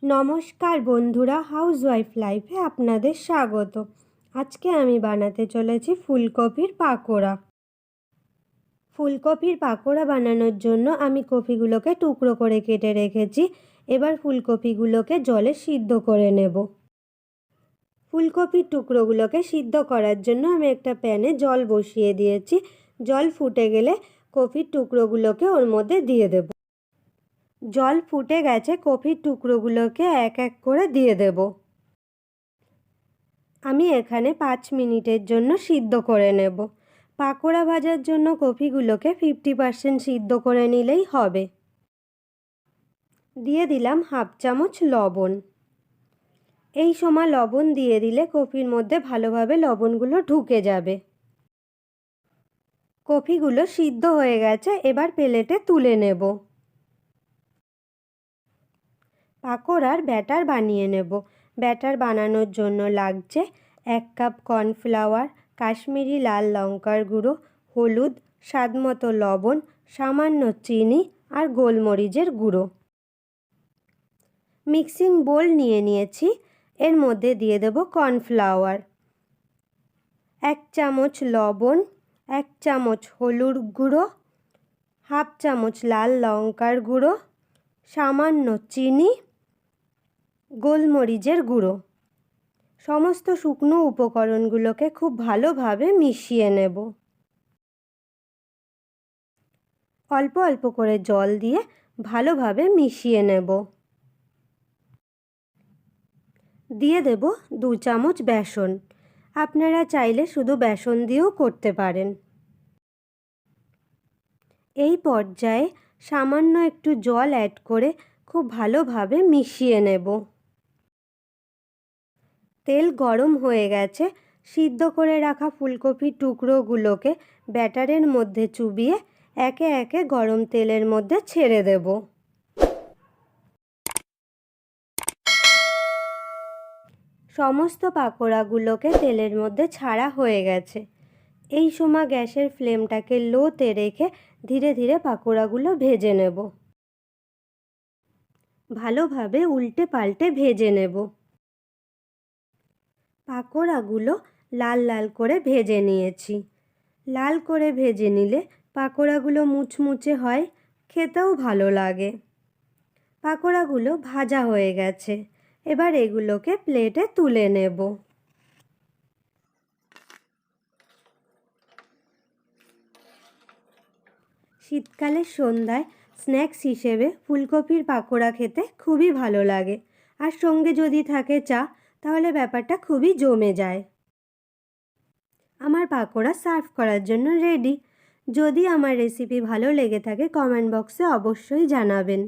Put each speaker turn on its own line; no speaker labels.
নমস্কার বন্ধুরা, হাউসওয়াইফ লাইফে আপনাদের স্বাগত। আজকে আমি বানাতে চলেছি ফুলকপির পাকোড়া। ফুলকপির পাকোড়া বানানোর জন্য আমি কপিগুলোকে টুকরো করে কেটে রেখেছি। এবার ফুলকপিগুলোকে জলে সিদ্ধ করে নেব। ফুলকপির টুকরোগুলোকে সিদ্ধ করার জন্য আমি একটা প্যানে জল বসিয়ে দিয়েছি। জল ফুটে গেলে কপির টুকরোগুলোকে ওর মধ্যে দিয়ে দেব। জল ফুটে গেছে, কপির টুকরোগুলোকে এক এক করে দিয়ে দেব। আমি এখানে 5 মিনিটের জন্য সিদ্ধ করে নেব। পাকোড়া ভাজার জন্য কপিগুলোকে 50% সিদ্ধ করে নিলেই হবে। দিয়ে দিলাম হাফ চামচ লবণ। এই সময় লবণ দিয়ে দিলে কপির মধ্যে ভালোভাবে লবণগুলো ঢুকে যাবে। কপিগুলো সিদ্ধ হয়ে গেছে, এবার প্লেটে তুলে নেব। পাকোড়ার ব্যাটার বানিয়ে নেব। ব্যাটার বানানোর জন্য লাগছে 1 কাপ কর্নফ্লাওয়ার, কাশ্মীরি লাল লঙ্কার গুঁড়ো, হলুদ, স্বাদমতো লবণ, সামান্য চিনি আর গোলমরিচের গুঁড়ো। মিক্সিং বোল নিয়ে নিয়েছি, এর মধ্যে দিয়ে দেব কর্নফ্লাওয়ার, 1 চামচ লবণ, 1 চামচ হলুদ গুঁড়ো, হাফ চামচ লাল লঙ্কার গুঁড়ো, সামান্য চিনি, গোলমরিচের গুঁড়ো। সমস্ত শুকনো উপকরণগুলোকে খুব ভালোভাবে মিশিয়ে নেব। অল্প অল্প করে জল দিয়ে ভালোভাবে মিশিয়ে নেব। দিয়ে দেব 2 চামচ বেসন। আপনারা চাইলে শুধু বেসন দিয়েও করতে পারেন। এই পর্যায়ে সামান্য একটু জল অ্যাড করে খুব ভালোভাবে মিশিয়ে নেব। তেল গরম হয়ে গেছে। সিদ্ধ করে রাখা ফুলকপির টুকরোগুলোকে ব্যাটারের মধ্যে চুবিয়ে একে একে গরম তেলের মধ্যে ছেড়ে দেব। সমস্ত পাকোড়াগুলোকে তেলের মধ্যে ছাড়া হয়ে গেছে। এই সময় গ্যাসের ফ্লেমটাকে লোতে রেখে ধীরে ধীরে পাকোড়াগুলো ভেজে নেব। ভালোভাবে উল্টে পাল্টে ভেজে নেব। পাকোড়াগুলো লাল লাল করে ভেজে নিয়েছি। লাল করে ভেজে নিলে পাকোড়াগুলো মুচমুচে হয়, খেতেও ভালো লাগে। পাকোড়াগুলো ভাজা হয়ে গেছে, এবার এগুলোকে প্লেটে তুলে নেব। শীতকালের সন্ধ্যায় স্ন্যাক্স হিসেবে ফুলকপির পাকোড়া খেতে খুবই ভালো লাগে, আর সঙ্গে যদি থাকে চা, তাহলে ব্যাপারটা খুবই জমে যায়। আমার পাকোড়া সার্ভ করার জন্য রেডি। যদি আমার রেসিপি ভালো লেগে থাকে কমেন্ট বক্সে অবশ্যই জানাবেন।